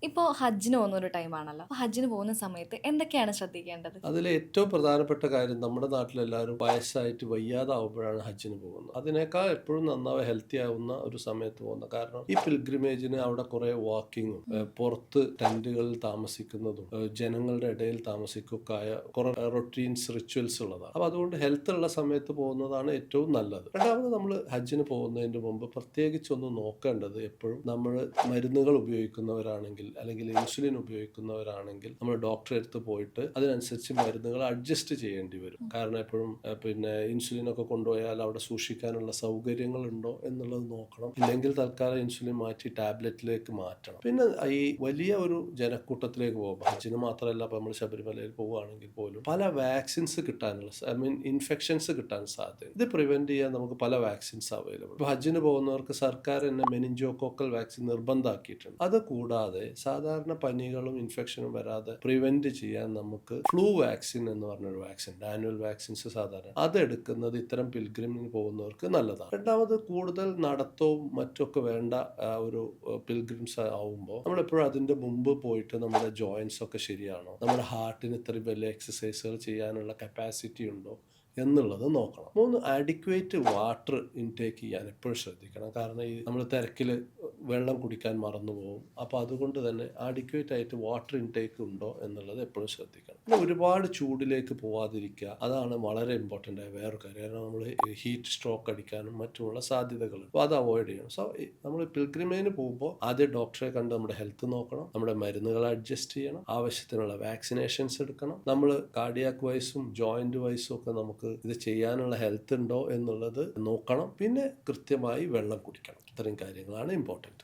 ഇപ്പോൾ ഹജ്ജിന് പോകുന്ന ഒരു ടൈമാണല്ലോ. അപ്പോൾ ഹജ്ജിന് പോകുന്ന സമയത്ത് എന്തൊക്കെയാണ് ശ്രദ്ധിക്കേണ്ടത്? അതിൽ ഏറ്റവും പ്രധാനപ്പെട്ട കാര്യം നമ്മുടെ നാട്ടിലെല്ലാവരും വയസ്സായിട്ട് വയ്യാതാവുമ്പോഴാണ് ഹജ്ജിന് പോകുന്നത്. അതിനേക്കാൾ എപ്പോഴും നന്നാവുക ഹെൽത്തി ആവുന്ന ഒരു സമയത്ത് പോകുന്നത്. കാരണം ഈ പിൽഗ്രിമേജിന് അവിടെ കുറേ വാക്കിങ്ങും പുറത്ത് ടെന്റുകളിൽ താമസിക്കുന്നതും ജനങ്ങളുടെ ഇടയിൽ താമസിക്കുകയൊക്കെ ആയ കുറെ റൊട്ടീൻസ് റിച്വൽസ് ഉള്ളതാണ്. അപ്പോൾ അതുകൊണ്ട് ഹെൽത്ത് ഉള്ള സമയത്ത് പോകുന്നതാണ് ഏറ്റവും നല്ലത്. രണ്ടാമത് നമ്മൾ ഹജ്ജിന് പോകുന്നതിന് മുമ്പ് പ്രത്യേകിച്ച് ഒന്ന് നോക്കേണ്ടത് എപ്പോഴും നമ്മൾ മരുന്നുകൾ ഉപയോഗിക്കുന്നവരാണെങ്കിൽ അല്ലെങ്കിൽ ഇൻസുലിൻ ഉപയോഗിക്കുന്നവരാണെങ്കിൽ നമ്മൾ ഡോക്ടറെ അടുത്ത് പോയിട്ട് അതിനനുസരിച്ച് മരുന്നുകൾ അഡ്ജസ്റ്റ് ചെയ്യേണ്ടി വരും. കാരണം എപ്പോഴും പിന്നെ ഇൻസുലിൻ ഒക്കെ കൊണ്ടുപോയാൽ അവിടെ സൂക്ഷിക്കാനുള്ള സൗകര്യങ്ങൾ ഉണ്ടോ എന്നുള്ളത് നോക്കണം. ഇല്ലെങ്കിൽ തൽക്കാലം ഇൻസുലിൻ മാറ്റി ടാബ്ലറ്റിലേക്ക് മാറ്റണം. പിന്നെ ഈ വലിയ ഒരു ജനക്കൂട്ടത്തിലേക്ക് പോകുമ്പോൾ ഹജ്ജിന് മാത്രമല്ല, ഇപ്പം നമ്മൾ ശബരിമലയിൽ പോവുകയാണെങ്കിൽ പോലും പല വാക്സിൻസ് കിട്ടാനുള്ള ഇൻഫെക്ഷൻസ് കിട്ടാൻ സാധ്യത. ഇത് പ്രിവെന്റ് ചെയ്യാൻ നമുക്ക് പല വാക്സിൻസ് അവൈലബിൾ. ഇപ്പോൾ ഹജ്ജിന് പോകുന്നവർക്ക് സർക്കാർ തന്നെ മെനിഞ്ചോകോക്കൽ വാക്സിൻ നിർബന്ധമാക്കിയിട്ടുണ്ട്. അത് കൂടാതെ സാധാരണ പനികളും ഇൻഫെക്ഷനും വരാതെ പ്രിവെന്റ് ചെയ്യാൻ നമുക്ക് ഫ്ലൂ വാക്സിൻ എന്ന് പറഞ്ഞൊരു വാക്സിൻ, ആനുവൽ വാക്സിൻസ് സാധാരണ അതെടുക്കുന്നത് ഇത്തരം പിൽഗ്രിമിന് പോകുന്നവർക്ക് നല്ലതാണ്. രണ്ടാമത് കൂടുതൽ നടത്തവും മറ്റൊക്കെ വേണ്ട ഒരു പിൽഗ്രിംസ് ആവുമ്പോൾ നമ്മളെപ്പോഴും അതിന്റെ മുമ്പ് പോയിട്ട് നമ്മുടെ ജോയിന്റ്സ് ഒക്കെ ശരിയാണോ, നമ്മുടെ ഹാർട്ടിന് ഇത്രയും വലിയ എക്സസൈസുകൾ ചെയ്യാനുള്ള കപ്പാസിറ്റി ഉണ്ടോ എന്നുള്ളത് നോക്കണം. മൂന്ന്, അഡിക്വേറ്റ് വാട്ടർ ഇൻടേക്ക് ചെയ്യാൻ എപ്പോഴും ശ്രദ്ധിക്കണം. കാരണം ഈ നമ്മൾ തിരക്കിൽ വെള്ളം കുടിക്കാൻ മറന്നു പോകും. അപ്പോൾ അതുകൊണ്ട് തന്നെ അഡിക്വേറ്റ് ആയിട്ട് വാട്ടർ ഇൻടേക്ക് ഉണ്ടോ എന്നുള്ളത് എപ്പോഴും ശ്രദ്ധിക്കണം. പിന്നെ ഒരുപാട് ചൂടിലേക്ക് പോവാതിരിക്കുക, അതാണ് വളരെ ഇമ്പോർട്ടൻ്റ് ആയ വേറൊരു കാര്യം. കാരണം നമ്മൾ ഹീറ്റ് സ്ട്രോക്ക് അടിക്കാനും മറ്റുമുള്ള സാധ്യതകളുണ്ട്. അപ്പോൾ അത് അവോയ്ഡ് ചെയ്യണം. സോ നമ്മൾ പിൽഗ്രിമേജിന് പോകുമ്പോൾ ആദ്യം ഡോക്ടറെ കണ്ട് നമ്മുടെ ഹെൽത്ത് നോക്കണം, നമ്മുടെ മരുന്നുകൾ അഡ്ജസ്റ്റ് ചെയ്യണം, ആവശ്യത്തിനുള്ള വാക്സിനേഷൻസ് എടുക്കണം. നമ്മൾ കാർഡിയാക് വൈസും ജോയിന്റ് വൈസും ഒക്കെ നമുക്ക് ഇത് ചെയ്യാനുള്ള ഹെൽത്ത് ഉണ്ടോ എന്നുള്ളത് നോക്കണം. പിന്നെ കൃത്യമായി വെള്ളം കുടിക്കണം. ഇത്രയും കാര്യങ്ങളാണ് ഇമ്പോർട്ടൻറ്റ്.